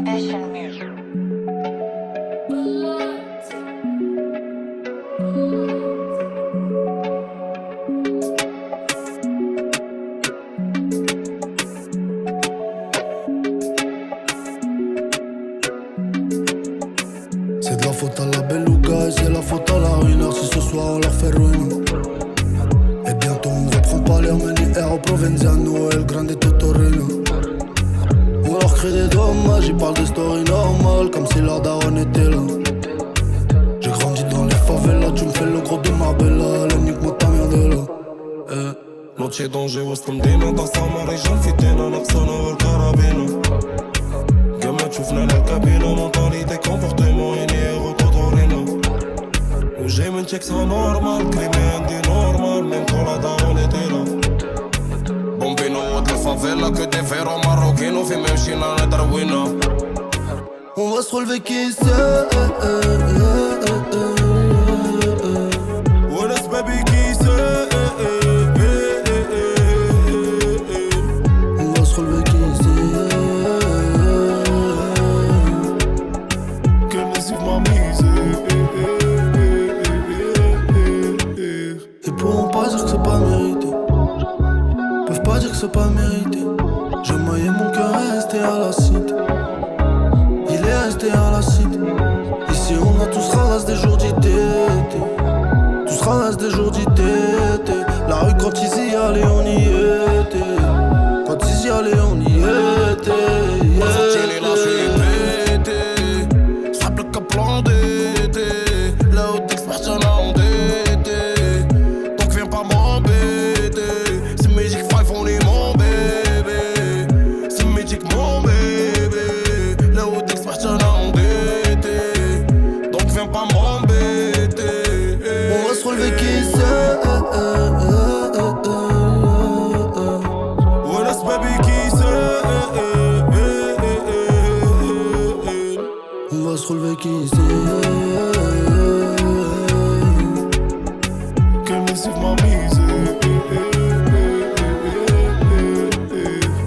Ambition Music. C'est de la faute à la beluga et c'est la faute à la ruineur si ce soir on leur fait ruiner. Et bientôt on reprend pas l'air mais les héros Provenziano et le grande Totorino. On leur crée des dommages, ils parlent des stories normales comme si leur daronne était là. J'ai grandi dans les favelas, tu me fais le gros de Marbella, la nique moi ta merde là. Noche danger وسط مدينة ضصامة رجال في دينا نقصنا والكرابينا كما تشوفنا الكابينة مونتاليتي كونفورتمون ينيرو تطورينا وجاي من تكسا نورمال كريمي عندي نورمال ميم كون لا دارون ايتي لا بومبينو ود الفافيلا كو دي فيرو ماروكين وفي ممشينا ندروينا On va se relever qui sait. وناس بابي كي سي On va se relever qui sait. كان نسيب ما ميزي Ils pourront pas dire que c'est pas mérité. Peuvent pas dire que c'est pas mérité. J'ai maillé mon cœur resté à la cité. Il est resté à la cité. Ici on a tous ralasse des jours d'IT. Tous ralasse des jours d'IT. La rue quand ils y allaient on y était. Quand ils y allaient on y était. Tieni la suite, simple que plan d'été. Là où t'expressions endetté. Donc viens pas m'embêter. C'est Magic 5, on est mon bébé. C'est Magic mon bébé. Là où t'expressions endetté. Donc viens pas m'embêter. On va se relever qui sait. Ouais, laisse baby qui sait. On va se relever qui sait. Que me suive ma mise.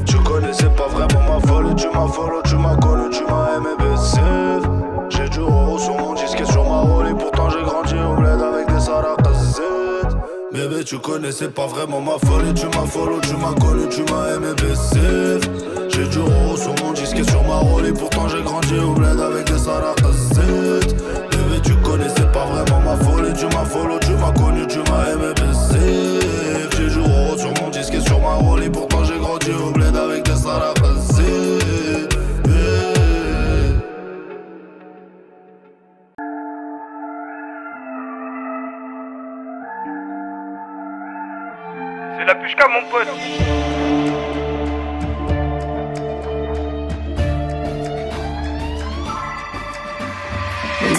Tu connaissais pas vraiment ma folie, tu m'as follow, tu m'as connu, tu m'as aimé baisser. J'ai du rose sur mon disque et sur ma rôle et pourtant j'ai grandi au bled avec des saracazzettes. Bébé tu connaissais pas vraiment ma folie, tu m'as follow, tu m'as connu, tu m'as aimé baisser. J'ai du rose sur mon disque et sur ma rôle et pourtant j'ai grandi au bled avec des saracazzettes. Bébé tu connaissais pas vraiment ma folie, tu m'as follow, tu m'as connu, tu m'as aimé baisser. J'ai du rose sur mon disque et sur ma rôle et pourtant j'ai grandi au bled avec des saracazzettes. C'est la pushka mon pote.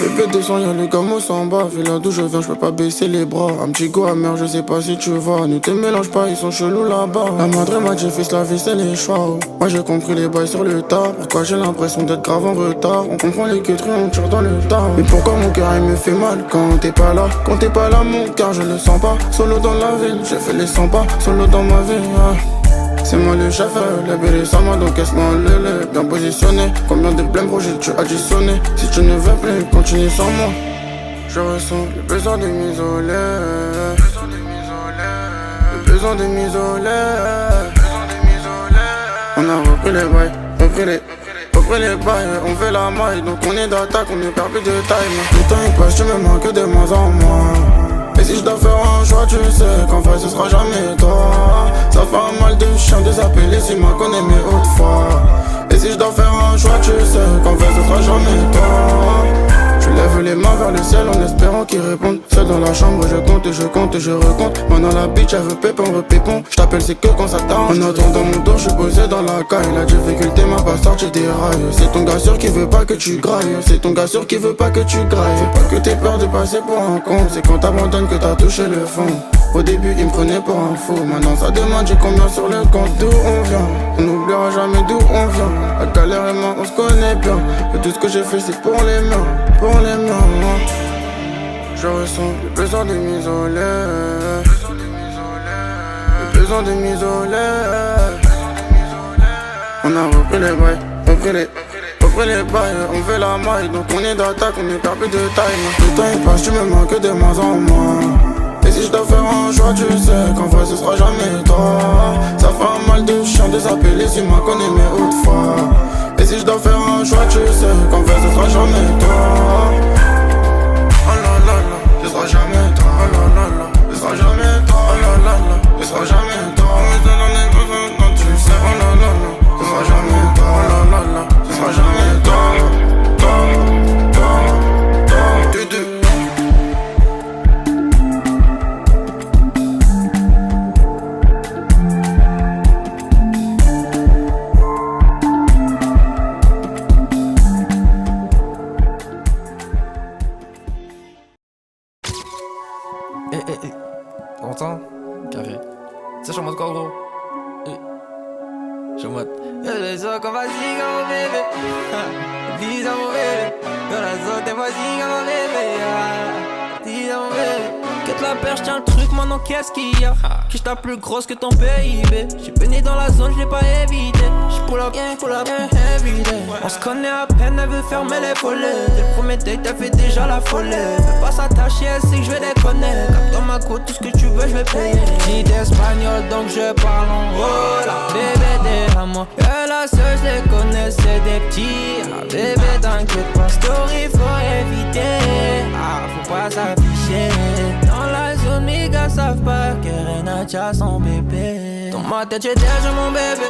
Bébé descend, y'a le gamo s'en bas. Vu là d'où je viens, j'peux pas baisser les bras. Un petit go amer, je sais pas si tu vois. Ne te mélange pas, ils sont chelous là-bas. La madre m'a dit fils, la vie c'est les choix. Moi j'ai compris les bails sur le tas. Pourquoi j'ai l'impression d'être grave en retard? On comprend les queuteries, on tire dans le tas. Mais pourquoi mon cœur il me fait mal quand t'es pas là? Quand t'es pas là, mon cœur je le sens pas. Solo dans la ville, j'ai fait les 100 pas. Solo dans ma vie, C'est moi le chef, le bébé sans moi, donc casse-moi le bien positionné. Combien de blêmes projets tu as additionné? Si tu ne veux plus, continue sans moi. Je ressens le besoin de m'isoler. Le besoin de m'isoler. On a repris les bails, repris les bails. On fait la maille, donc on est d'attaque, on ne perd plus de time. Le temps il passe, tu me manques de moins en moins. Et si je dois faire un choix, tu sais qu'en vrai ce sera jamais toi. Ça fait un mal de chien désappelé si m'a connais mais autrefois. Et si je dois faire un choix, tu sais qu'en vrai ce sera jamais toi. Je lève les mains vers le ciel en espérant qu'ils répondent. Seul dans la chambre, je compte et je compte et je recompte. Maintenant la bitch elle veut pépon, repépon. Je t'appelle c'est que quand ça t'arrange. En attendant mon dos, je suis posé dans la caille. La difficulté m'a pas sorti des rails. C'est ton gars sûr qui veut pas que tu grailles. C'est ton gars sûr qui veut pas que tu grailles. Faut pas que t'aies peur de passer pour un con. C'est quand t'abandonnes que t'as touché le fond. Au début il me prenait pour un fou. Maintenant ça demande j'ai combien sur le compte. D'où on vient, on n'oubliera jamais d'où on vient. La galère et moi on se connaît bien. Et tout ce que j'ai fait c'est pour les miens. Pour les miens. Je ressens le besoin de m'isoler. Le besoin de m'isoler. On a repris les bails, repris pris les bails, on fait la maille. Donc on est d'attaque, on est perdu de taille. Le temps il passe, tu me manques de moins en moins. Et si je dois faire un choix, tu sais qu'en vrai ce sera jamais toi. Ça fera mal de chien de s'appeler si moi connais mes hautes fois. Et si je dois faire un choix, tu sais qu'en vrai ce sera jamais toi. Oh la la la, ce sera jamais toi. Oh la la la, ce sera jamais toi. Oh la la la, ce sera jamais toi. Mais ça n'en est pas quand tu sais. Oh la la la, ce sera jamais toi. Oh la la la, ce sera jamais toi. Toi, toi, toi, tu deux. T'entends? Carré. Tu sais, je suis en mode quoi, gros? Je suis en mode. Le son qu'on va ziga mon bébé. Dis à mon bébé. Dans la zone, t'es moi ziga mon bébé. Dis à mon bébé. Quête la perche, tiens le truc, maintenant qu'est-ce qu'il y a? Quiche ta plus grosse que ton PIB. J'suis baigné dans la zone, j'l'ai pas évité. J'pull up, everyday. On se connaît à peine, elle veut fermer les volets. Dès le premier date, elle fait déjà la folie. Fais pas s'attacher, elle sait que j'vais déconner. Cap dans ma côte, tout ce que tu veux, j'vais payer. Dit espagnol, donc je parle en rola. Bébé, des à moi. Que la seule, j'les connais, c'est des petits. Ah, bébé, t'inquiète pas, story, faut éviter. Ah, faut pas s'afficher. Dans la zone, mes gars savent pas que Renatia son bébé. Dans ma tête, j'ai déjà mon bébé.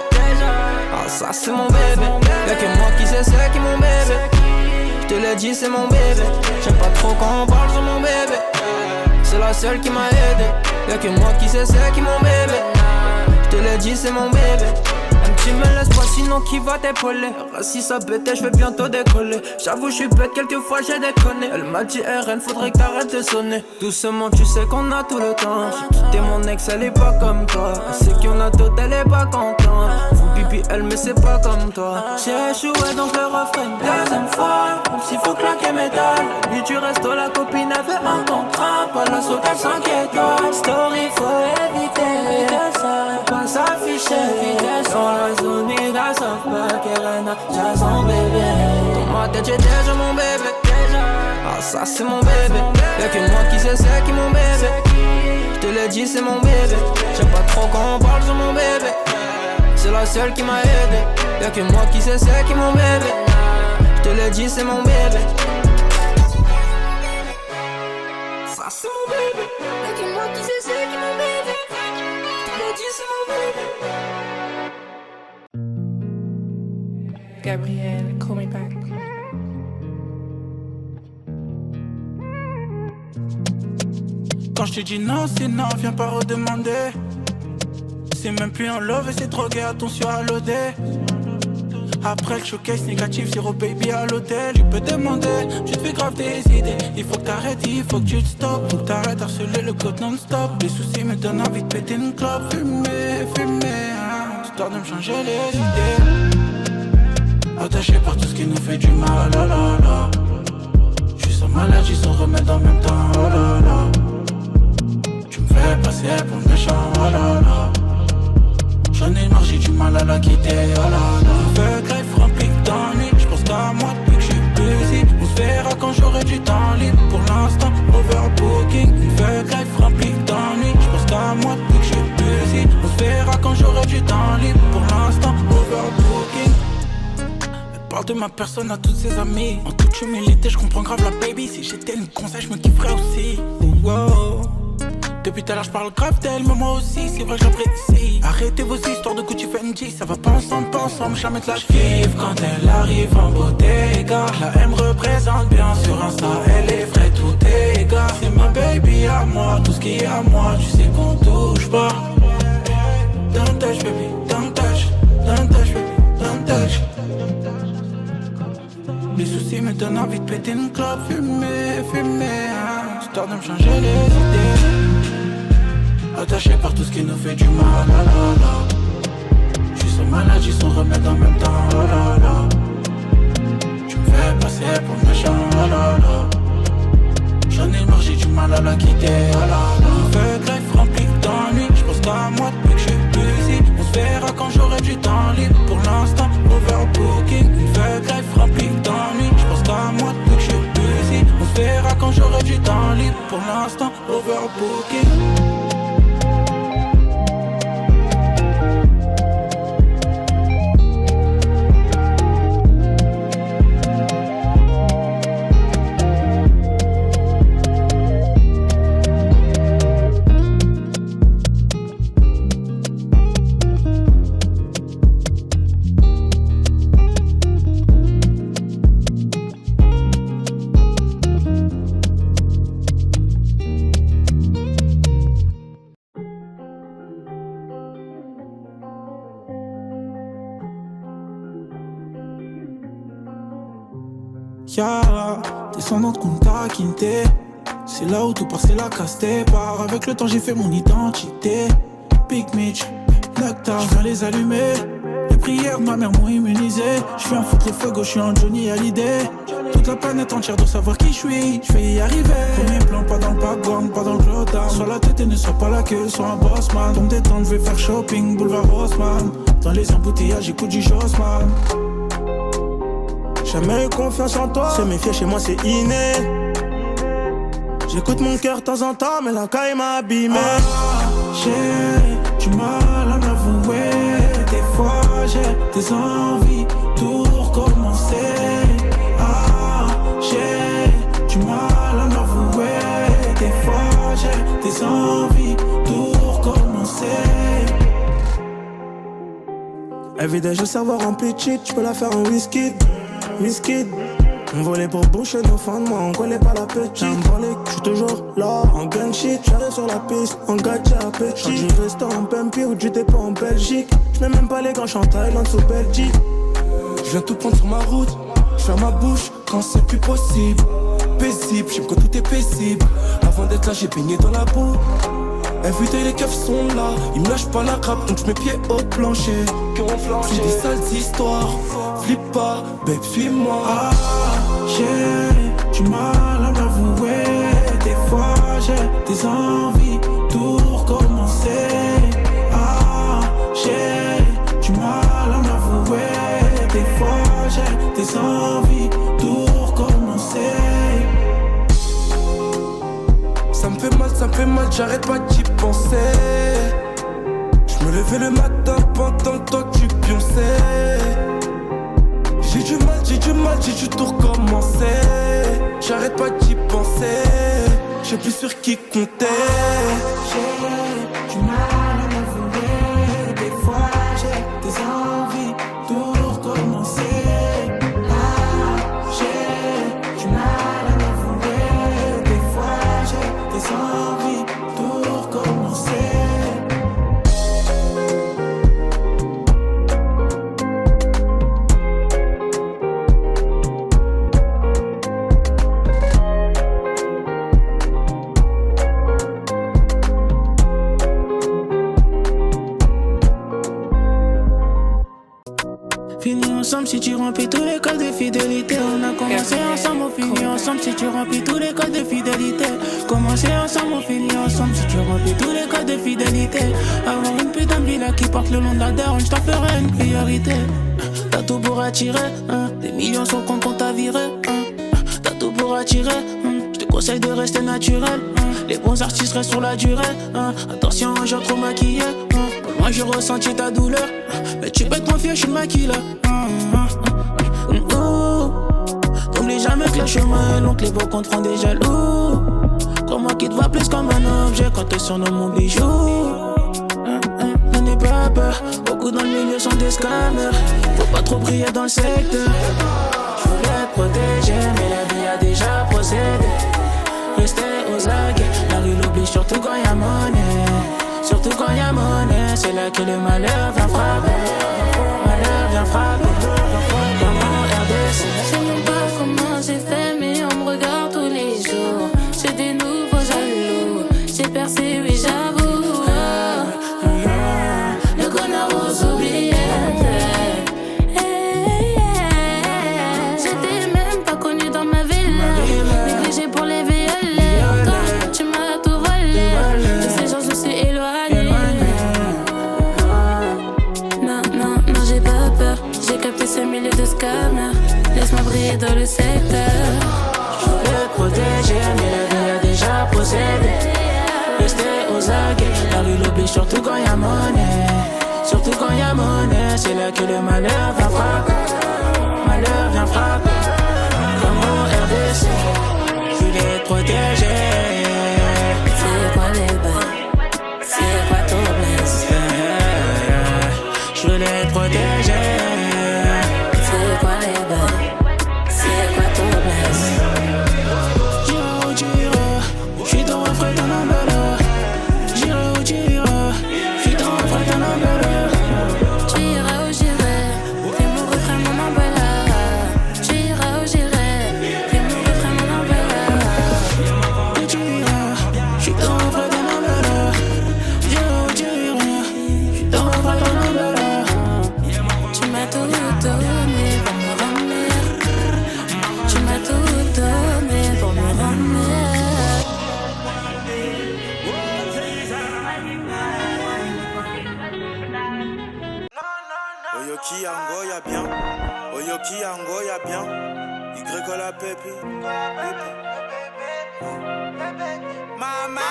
Ah, ça, c'est mon bébé. Y'a que moi qui sais, c'est qui mon bébé. J'te l'ai dit, c'est mon bébé. J'aime pas trop quand on parle sur mon bébé. C'est la seule qui m'a aidé. Y'a que moi qui sais, c'est qui mon bébé. J'te l'ai dit, c'est mon bébé. Tu me laisses pas sinon qui va t'épauler. Si ça pète, je vais bientôt décoller. J'avoue, je suis bête, quelquefois j'ai déconné. Elle m'a dit RN, faudrait que t'arrêtes de sonner. Doucement, tu sais qu'on a tout le temps. J'ai quitté mon ex, elle est pas comme toi. Elle sait qu'on a tout, elle est pas contente. Faut pipi, elle, mais c'est pas comme toi. J'ai échoué donc le refrain une deuxième fois. Même s'il faut claquer mes dalles. Lui du resto, la copine avait un contrat. Pas la saute à 5 étoiles. Story, faut éviter. Faut pas s'afficher. Dans la zone, mes gars savent pas qu'Elena, j'ai son bébé. Dans ma tête, j'ai déjà mon bébé. Ah, ça, c'est mon bébé. Y'a que moi qui sais, c'est qui mon bébé. J'te l'ai dit, c'est mon bébé. J'aime pas trop quand on parle sur mon bébé. C'est la seule qui m'a aidé. Y'a que moi qui sais, c'est qui mon bébé. J'te l'ai dit, c'est mon bébé. Ça, c'est mon bébé. Y'a que moi qui sais, c'est qui mon bébé. J'te l'ai dit, c'est mon bébé. Gabrielle, call me back. Quand je te dis non, c'est non, viens pas redemander. C'est même plus un love et c'est drogué, attention à l'OD. Après le showcase négatif, zéro baby à l'hôtel. Tu peux demander, tu te fais grave des idées. Il faut que t'arrêtes, il faut que tu te stoppes. Faut que t'arrêtes d'harceler le code non-stop. Les soucis me donnent envie de péter une clope. Fumer, fumer, hein, histoire de me changer les idées. Attaché par tout ce qui nous fait du mal, oh là là. J'suis sans maladie, sans remède en même temps, oh là là. Tu me fais passer pour le méchant, oh là là. J'en ai marre, j'ai du mal à la quitter, oh là là. Feu grève rempli d'ennuis, j'pense qu'à moi depuis que j'suis busy. On se verra quand j'aurai du temps libre. Pour l'instant, overbooking. Feu grève rempli d'ennuis, j'pense qu'à moi depuis que j'suis busy. On se verra quand j'aurai du temps libre. Pour l'instant, overbooking. Parle de ma personne à toutes ses amies. En toute humilité, je comprends grave la baby. Si j'étais une conseil, je me kifferais aussi. Wow. Depuis tout à l'heure, je parle grave d'elle, mais moi aussi, c'est vrai que j'apprécie. Arrêtez vos histoires de Gucci Fendi, ça va pas ensemble, jamais de la kiffe quand elle arrive en bottega. La M représente bien sur Insta, elle est vraie, tout est gars. C'est ma baby à moi, tout ce qui est à moi, tu sais qu'on touche pas. Don't touch baby, don't touch, don't touch baby, don't touch. Les soucis me donnent envie de péter une clope. Fumer, fumer, hein, histoire de me changer les idées. Attaché par tout ce qui nous fait du mal, oh là là. J'suis sans maladie, sans remède en même temps, oh là là. Tu me fais passer pour le méchant, oh là là. J'en ai marre, j'ai du mal à la quitter, oh là là. Feu grève rempli d'ennuis, j'pense qu'à moi depuis que j'suis busy. On se verra quand j'aurai du temps libre. Pour l'instant, overbooking. Feu grève rempli Yeah, descendant de Kunta Kinte. C'est là où tout part, c'est la casse départ. Avec le temps j'ai fait mon identité. Big Mitch, Nectar, je viens les allumer. Les prières de ma mère m'ont immunisé. Je viens foutre le feu gauche, je suis un Johnny Hallyday. Toute la planète entière doit savoir qui je suis. Je vais y arriver. Premier plan, pas dans le background, pas dans le cloud. Sois la tête et ne sois pas la queue, sois un boss man. Tombe détente, je vais faire shopping, boulevard Haussmann. Dans les embouteillages, j'écoute du Jossman. Jamais eu confiance en toi, se méfier chez moi c'est inné. J'écoute mon cœur de temps en temps, mais la caille m'a abîmé. J'ai du mal à m'avouer. Des fois j'ai des envies tout recommencer. J'ai du mal à m'avouer. Des fois j'ai des envies tout recommencer. Everyday je sais avoir un petit, tu peux la faire en whisky. On volait pour boucher nos fins de mois, on connaît pas la petite. Je suis toujours là, en gun shit. J'arrive sur la piste, en gadget à petit. Quand du restaurant en Pumpy ou du dépôt en Belgique. J'mets même pas les gants, j'suis en Thaïlande sous Belgique. J'viens tout prendre sur ma route, j'ferme ma bouche quand c'est plus possible. Paisible, j'aime quand tout est paisible. Avant d'être là, j'ai baigné dans la boue. Everyday les keufs sont là, ils me lâchent pas la grappe, donc j'mets pieds au plancher. C'est des sales histoires, flippe pas, babe suis-moi. J'ai du mal à m'avouer. Des fois j'ai des envies tout recommencer. J'ai du mal à m'avouer. Des fois j'ai des envies tout recommencer. Ça me fait mal, j'arrête pas d'y penser. J'me levais le matin pendant que toi tu pionçais. J'ai du mal, j'ai dû tout recommencer. J'arrête pas d'y penser. J'ai plus sur qui compter. J'ai du mal à m'avouer. Des fois j'ai des envies tout recommencer. J'ai du mal à m'avouer. Des fois j'ai des envies tout recommencer. Finis ensemble si tu remplis tous les codes de fidélité. On a commencé ensemble, on finit ensemble si tu remplis tous les codes de fidélité. Commencer ensemble, on finit ensemble si tu remplis tous les codes de fidélité. Avoir une putain de villa qui porte le nom de la daronne, je t'en ferai une priorité. T'as tout pour attirer, hein. Des millions sur le compte qu'on t'a viré, hein. T'as tout pour attirer, je te conseille de rester naturel, hein. Les bons artistes restent sur la durée, hein. Attention, j'ai trop maquillé, hein. Moi j'ai ressenti ta douleur, mais tu peux te confier, je suis le maquilleur. N'oublie jamais que le chemin est long, que les beaux comptes feront des jaloux. Crois-moi qu'il te voit plus comme un objet quand te surnomme mon bijou. N'en aie pas peur, beaucoup dans le milieu sont des scammers. Faut pas trop briller dans le secteur. Je voulais te protéger, mais la vie a déjà procédé. Rester aux aguets, la rue l'oblige surtout quand y'a monnaie. Surtout quand y'a monnaie, c'est là que le malheur vient frapper. Malheur vient frapper. Dans mon RDC. Je sais même pas comment j'ai fait, mais on me regarde tous les jours. J'ai des nouveaux jaloux, j'ai percé, oui j'avoue. Le connard aux oubliettes. J'étais même pas connue dans ma ville, négligée pour les violer. Toi, tu m'as tout volé, de ces gens je suis éloignée. Non, j'ai pas peur, j'ai capté ce milieu de scammers. Laisse-moi briller dans le secteur. Je voulais te protéger, mais la vie a déjà procédé. Rester aux aguets, la rue l'oblige surtout quand y'a monnaie. Surtout quand y'a monnaie, c'est là que le malheur vient frapper. Malheur vient frapper. Comme mon RDC, je voulais te protéger. C'est quoi les bails? C'est quoi ton blesse? Je voulais te protéger. C'est quoi les bails? C'est quoi ton blesse? J'irai où tu iras, j'suis ton refrain, ton emballeur. J'irai où tu iras, j'suis ton refrain, ton emballeur. Tu iras où j'irai, t'es mon refrain, mon emballeur. Tu iras où j'irai, Oyoki Ango y'a bien, Oyoki Ango y'a bien, Y la pépi. Mama.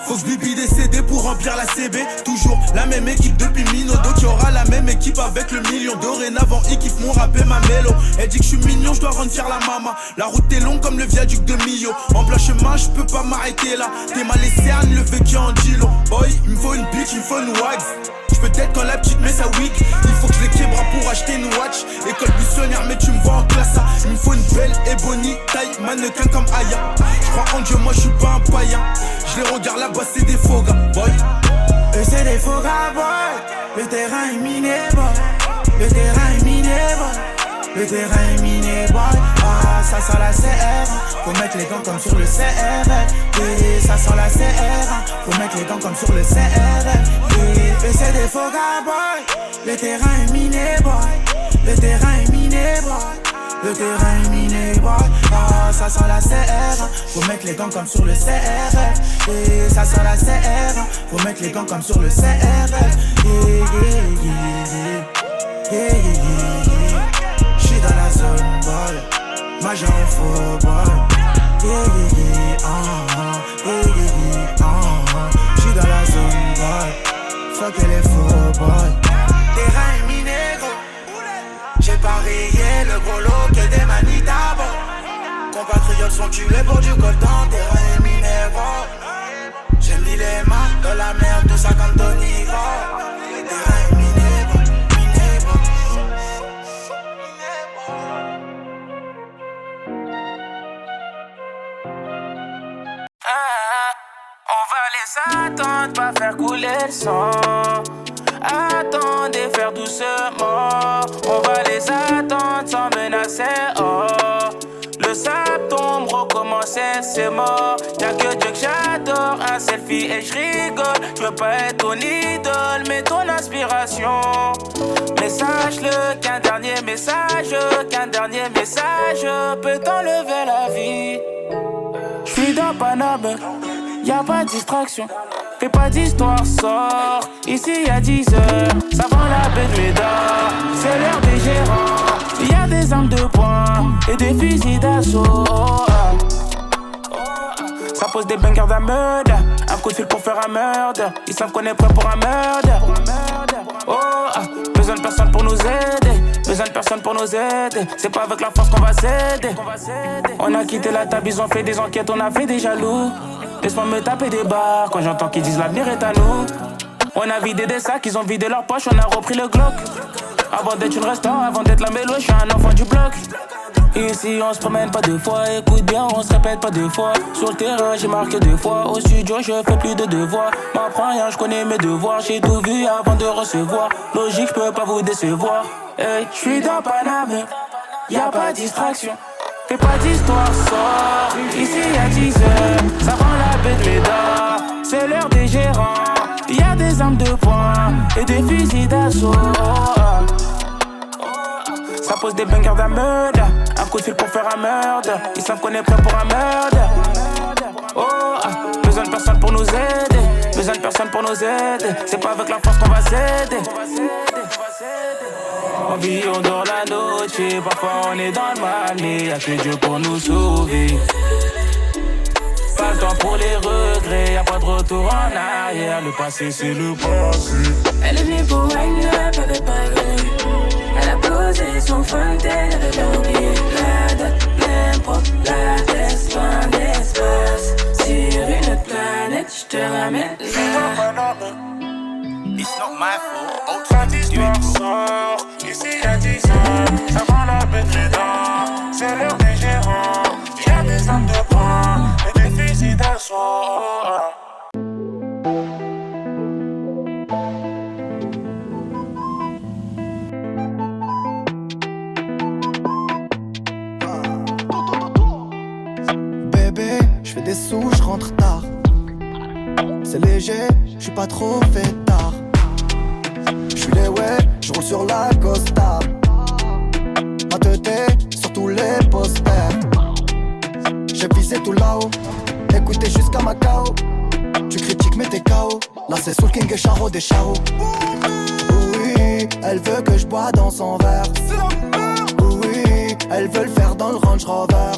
Faut que Bibi décédé pour remplir la CB. Toujours la même équipe depuis Minodo qui aura la même équipe avec le million. Dorénavant, ils kiffent mon rap et ma mélo. Elle dit que je suis mignon, je dois rendre fier la maman. La route est longue comme le viaduc de Millau. En plein chemin, je peux pas m'arrêter là. T'es mal et cernes, le vécu en Gilo. Boy, il me faut une bitch, il me faut une wags. Peut-être quand la petite met sa wig. Il faut que je les québra pour acheter une watch. École buissonnière mais tu me vois en classe A. Il me faut une belle Ebony, taille mannequin comme Aya. Je crois en Dieu, moi je suis pas un païen. Je les regarde là-bas, c'est des faux gars, boy. Eux c'est des faux gars, boy. Le terrain est miné, boy. Le terrain est miné, boy. Le terrain est miné, boy. Ah, ça sent la CR. Faut mettre les gants comme sur le CR. Et ça sent la CR. Faut mettre les gants comme sur le CR. Et c'est des faux gars, boy. Le terrain est miné, boy. Le terrain est miné, boy. Le terrain est miné, boy. Ah, ça sent la CR. Faut mettre les gants comme sur le CR. Et ça sent la CR. Faut mettre les gants comme sur le CR. J'suis dans la zone, boy. Major faux, boy. J'suis dans la zone, boy. Fuck les faux, boy. Terrain est miné, gros. J'ai parié le gros lot que des manitas, bon. Compatriotes sont tués pour du coltan. Terrain est miné, gros. J'ai mis les mains dans la merde, tout ça comme Tony, gros. Terrain est miné, gros. Miné, gros. On va les attendre, pas faire couler le sang. Attendez, faire doucement. On va les attendre sans menacer. Oh, le sable tombe, recommencer, c'est mort. Y'a que Dieu que j'adore, un selfie et je rigole. Je veux pas être ton idole, mais ton inspiration. Mais sache-le qu'un dernier message peut t'enlever la vie. J'suis dans Paname, y'a pas de distraction. Fais pas d'histoire, sort. Ici y'a 10 heures, ça vend la baie de Médard. C'est l'heure des gérants. Y'a des armes de poing et des fusils d'assaut. Ça pose des bangers d'un meurtre. Un coup de fil pour faire un meurtre. Ils savent qu'on est prêt pour un meurtre. Besoin de personne pour nous aider. Besoin de personne pour nous aider. C'est pas avec la force qu'on va s'aider. On a quitté la table, ils ont fait des enquêtes, on a fait des jaloux. Laisse-moi me taper des barres quand j'entends qu'ils disent l'avenir est à nous. On a vidé des sacs, ils ont vidé leurs poches, on a repris le Glock. Avant d'être une restaurant, avant d'être la mélo, je suis un enfant du bloc. Ici on se promène pas deux fois, écoute bien, on se répète pas deux fois. Sur le terrain j'ai marqué deux fois, au studio je fais plus de devoirs. M'apprends rien, je connais mes devoirs, j'ai tout vu avant de recevoir. Logique, je peux pas vous décevoir. Hey, je suis dans Paname, y'a pas de distraction. Fais pas d'histoire, sort. Ici y'a 10 heures, ça vend la baie de Médard. C'est l'heure des gérants, y'a des armes de poing et des fusils d'assaut. Ça pose des bangers d'un meurtre. Un coup de fil pour faire un meurtre. Ils savent qu'on est prêt pour un meurtre. Besoin de personne pour nous aider. Besoin de personne pour nous aider. C'est pas avec la force qu'on va s'aider. On vit, on dort la noche. Parfois on est dans le mal, mais y'a que Dieu pour nous sauver. Pas le temps pour les regrets, y'a pas de retour en arrière. Le passé c'est le passé. Elle est venue pour wine up avec Paris. Elle a posé son fontaine, elle a oublié la date, n'importe la tête, loin d'espace. Sur une autre planète, j'te ramène là. It's not my fault, autre d'histoire sort. Ici y'a 10 ans, ça vend la baie de Médard. C'est l'heure des gérants, y'a des armes de poing et des fusils d'assaut. J'fais des sous, j'rentre tard. C'est léger, j'suis pas trop fait tard. J'suis les ouais, j'roule sur la Costa. Ma tête sur tous les posters. J'ai visé tout là-haut, écoutez jusqu'à Macao. Tu critiques mais t'es KO. Là c'est Soul King et Charo des Charo. Oui, elle veut que je bois dans son verre. Oui, elle veut le faire dans le Range Rover.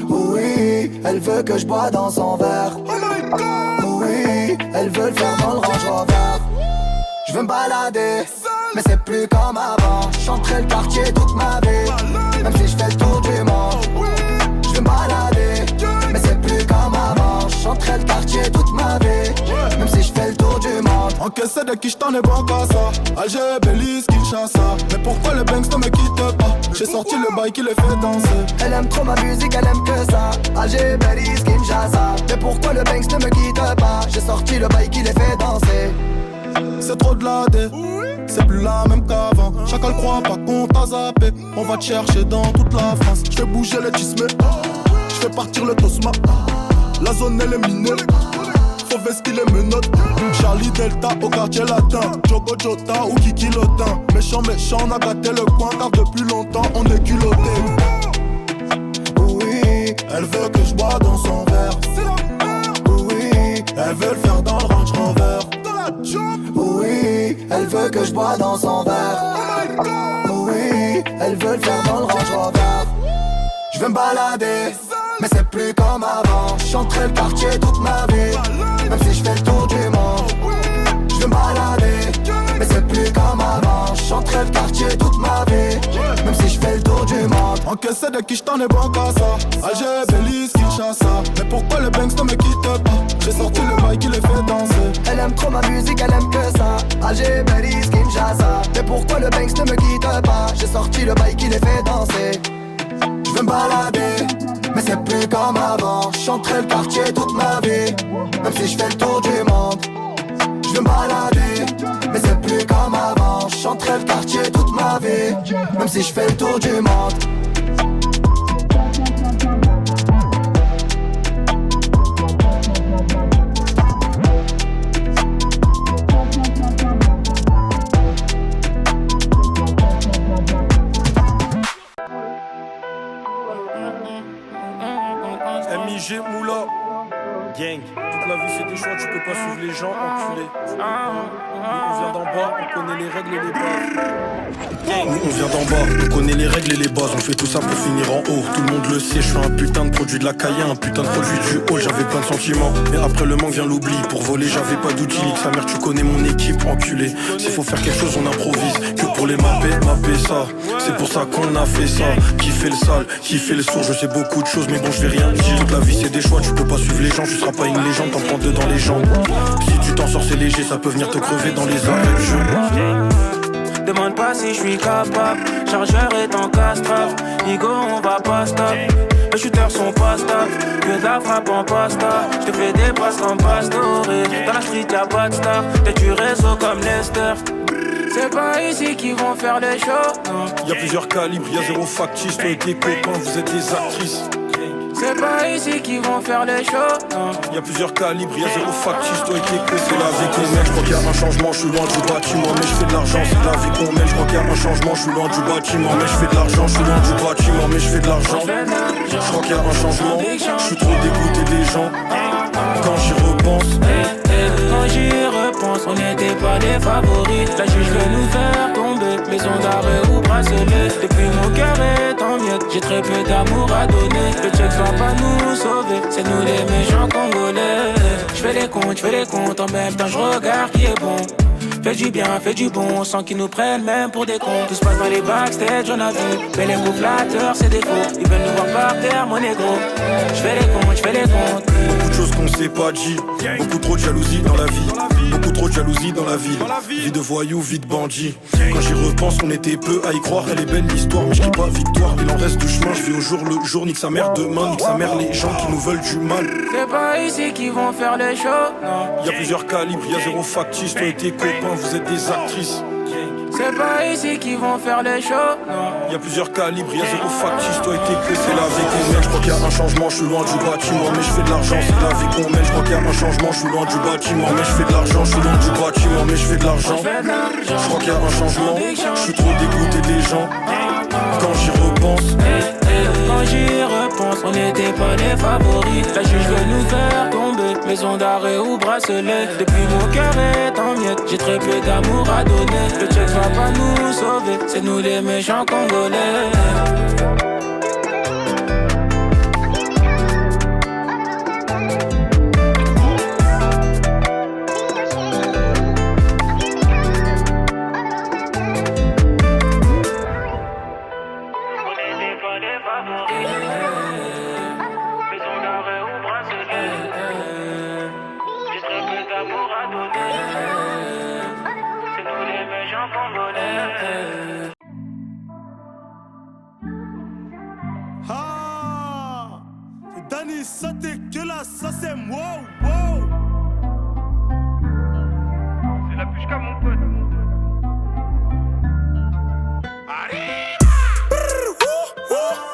Oui, elle veut que je bois dans son verre. Oui, elle veut le faire dans le Range Rover. Je veux me balader, mais c'est plus comme avant. J'chanterai le quartier toute ma vie, même si je fais le tour du monde. Je veux me balader, mais c'est plus comme avant. J'chanterai le quartier toute ma vie, même si je fais le tour du monde. Encaissé de qui j't'en ai bon qu'à ça. Alger, Belize, Kinshasa. Mais pourquoi le Banks ne me quitte pas? J'ai sorti le bail qui les fait danser. Elle aime trop ma musique, elle aime que ça. Alger, Belize, Kinshasa. Mais pourquoi le Banks ne me quitte pas? J'ai sorti le bail qui les fait danser. C'est trop de la dé, c'est plus la même qu'avant. Chacal croit pas qu'on t'a zappé. On va te chercher dans toute la France. J'fais bouger les tismés, j'fais partir le tosma. La zone elle est minée, faut vestir les menottes. Charlie Delta au quartier latin, Jogo Jota ou Kiki Lotin. Méchant, on a gâté le coin car depuis longtemps on est culotté. Oui, elle veut que je bois dans son verre. Oui, elle veut le faire dans le Range Rover. Oui, elle veut que je bois dans son verre. Oui, elle veut le faire dans le Range Rover. Je veux me balader, mais c'est plus comme avant. J'chanterai le quartier toute ma vie, même si je fais le tour du monde. Je veux me balader, mais c'est plus comme avant. J'chanterai le quartier toute ma vie, même si je fais le tour du monde. Encaissé de qui j't'en ai bon qu'à ça. Alger, Belize, Kinshasa. Mais pourquoi le Banks ne me quitte pas? J'ai sorti le bail qui les fait danser. Elle aime trop ma musique, elle aime que ça. Alger, Belize, Kinshasa. Mais pourquoi le Banks ne me quitte pas? J'ai sorti le bail qui les fait danser. Je veux me balader, mais c'est plus comme avant. J'chanterai le quartier toute ma vie, même si je fais le tour du monde. Je veux me balader, mais c'est plus comme avant. J'chanterai le quartier toute ma vie, même si je fais le tour du monde. MIG Moula Gang. Toute la vie c'est des choix, tu peux pas suivre les gens, enculé. On vient d'en bas, on connaît les règles et les bases. Nous on vient d'en bas, on connaît les règles et les bases. On fait tout ça pour finir en haut, tout le monde le sait. Je suis un putain de produit de la caille, un putain de produit du haut. J'avais plein de sentiments, mais après le manque vient l'oubli. Pour voler j'avais pas d'outils, nique sa mère tu connais mon équipe, enculé. S'il faut faire quelque chose on improvise, que pour les mapper ça. C'est pour ça qu'on a fait ça, qui fait le sale, qui fait le sourd. Je sais beaucoup de choses mais bon je vais rien dire. Toute la vie c'est des choix, tu peux pas suivre les gens. Tu seras pas une légende, t'en prends deux dans les jambes. Si tu t'en sors c'est léger, ça peut venir te crever dans les arrêts de jeu. Demande pas si je suis capable, chargeur est en castrave. Igo on va pas stop, les shooters sont pas stables. Que de la frappe en pasta, je te fais des passes comme Pastore. Dans la street y'a pas de star, t'es du réseau comme Lester. C'est pas ici qu'ils vont faire les shows, non. Y'a plusieurs calibres, y'a zéro factice. Toi et tes copains, vous êtes des actrices. C'est pas ici qu'ils vont faire les shows, non. Y'a plusieurs calibres, y'a zéro factice. Toi et tes copains, c'est la vie qu'on mène. J'crois qu'il y a un changement, j'suis loin du bâtiment. Mais j'fais de l'argent, c'est la vie qu'on mène. J'crois qu'il y a un changement, j'suis loin du bâtiment. Mais j'fais de l'argent, j'suis loin du bâtiment. Mais j'fais de l'argent. J'crois qu'il y a un changement, j'suis trop dégoûté des gens. Quand j'y repense, quand j'y repense, on n'était pas les favoris. La juge veut nous faire tomber, maison d'arrêt ou bracelet. Depuis mon cœur est en miettes, j'ai très peu d'amour à donner. Le check va pas nous sauver, c'est nous les méchants congolais. J'fais les comptes, en même temps je regarde qui est bon. Fais du bien, fais du bon, sans qu'ils nous prennent même pour des cons. Tout se passe dans les backstage, on a vu. Mais les mots flatteurs, c'est des faux. Ils veulent nous voir par terre, mon négro. J'fais les comptes. beaucoup de choses qu'on s'est pas dit. Beaucoup trop de jalousie dans la vie. Beaucoup trop de jalousie dans la ville. Vie de voyou, vie de bandit. Quand j'y repense, on était peu à y croire. Elle est belle l'histoire, mais je pas victoire. Il en reste du chemin, je vais au jour le jour. Nique sa mère demain, nique sa mère les gens qui nous veulent du mal. C'est pas ici qu'ils vont faire les shows, non. Y'a plusieurs calibres, y'a zéro factice. Toi et tes copains, vous êtes des actrices. C'est pas ici qu'ils vont faire les shows, non. Y'a plusieurs calibres, y'a zéro factice. Toi et tes copains, c'est la vie qu'on mène. J'crois qu'il y a un changement, j'suis loin du bâtiment. Mais j'fais de l'argent, c'est la vie qu'on mène. J'crois qu'il y a un changement, j'suis loin du bâtiment. Mais j'fais de l'argent, j'suis loin du bâtiment. Mais j'fais de l'argent. J'crois qu'il y a un changement, j'suis trop dégoûté des gens. Quand j'y repense, Quand j'y repense, on n'était pas les favoris. La juge veut nous faire tomber, maison d'arrêt ou bracelet. Depuis mon cœur est en miettes, j'ai très peu d'amour à donner. Le check va pas nous sauver, c'est nous les méchants congolais. Ah, c'est Danny Saté que là, ça c'est wow, wow. C'est la pushka mon pote.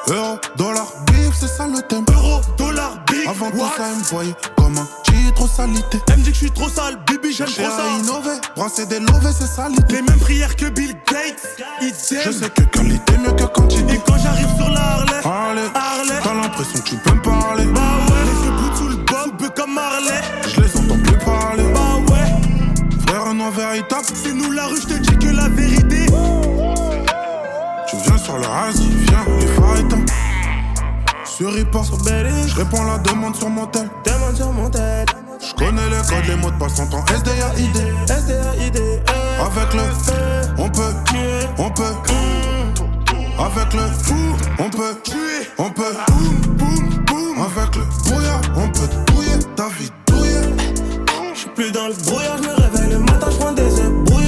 Euro, dollar, bif, c'est ça le thème. Euro, dollar, bif. Avant tout ça, elle me voyait comme un titre salité. Elle me dit que je suis trop sale, baby, j'aime trop ça. Innover, brasser des lovés, c'est ça l'idée. Les mêmes prières que Bill Gates, idem. Je sais que qualité mieux que quantité. Et quand j'arrive sur la Harley, t'as l'impression que tu peux me parler. Bah ouais, les yeux bleus sous le bob, peu comme Marley. Je les entends plus parler. Bah ouais, frère non véritable. C'est nous la rue, je te dis que la vérité. Tu viens sur le rasi, viens, les phares éteints. Sur Ripa, je réponds la demande sur mon tel. Demande sur mon tel. Je connais les codes, les mots de passe en temps SDAID. SDAID. Avec le on peut, on peut. Avec le on peut, on peut. Avec le brouillard, on peut douiller ta vie douiller. J'suis plus dans le brouillard, j'me réveille le matin, j'prends des œufs brouillés.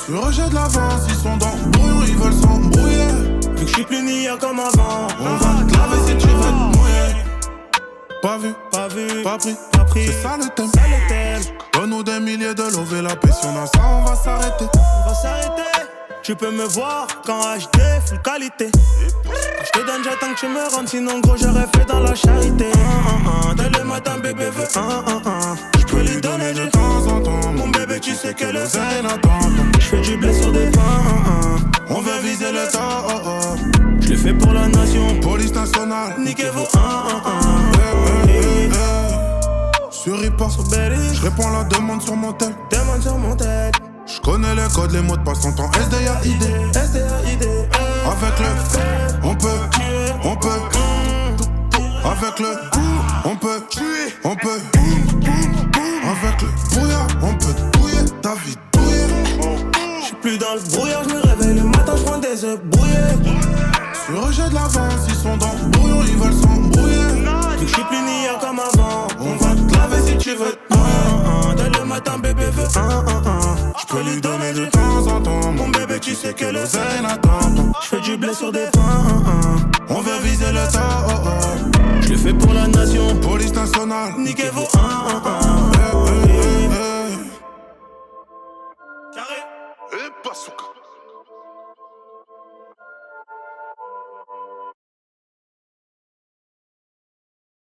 Le rejet de l'avance, ils sont dans le brouillon, ils veulent s'embrouiller. Vu que j'suis plus niais comme avant, on va te laver si tu veux te mouiller. Pas vu, pas vu, pas pris, pas pris. C'est ça le thème, ça le thème. Donne-nous des milliers de lots et la paix. Si on a ça, on va s'arrêter. On va s'arrêter. Tu peux me voir quand HD, full qualité. Je te donne, j'attends que tu me rendes, sinon gros j'aurais fait dans la charité. Dès le matin, bébé veut je peux lui donner de temps en temps. Mon bébé, tu sais que le zen attend. Je fais du blé sur des pains. On veut viser le temps. Je le fais pour la nation. Police nationale. Niquez vos Sur Ripa, je réponds la demande sur mon tel. Demande sur mon tel. Je connais les codes, les mots de passe en temps SDAID. SDAID. Avec le on peut, on peut. Avec le on peut, on peut. Avec le brouillard, on peut douiller ta vie douiller. J'suis plus dans le brouillard, j'me réveille le matin, j'prends des œufs brouillés. Le rejet de l'avance, ils sont dans le brouillon, ils veulent s'embrouiller. Vu que j'suis plus niais comme avant, on va te laver si tu veux te mouiller. Dès le matin, bébé veut J'peux lui donner de temps en temps. Mon bébé, tu sais que le zen attend. J'fais du blé sur des pains. On veut viser le temps. Je le fais pour la nation. Police nationale. Niquez vos Carré. Et pas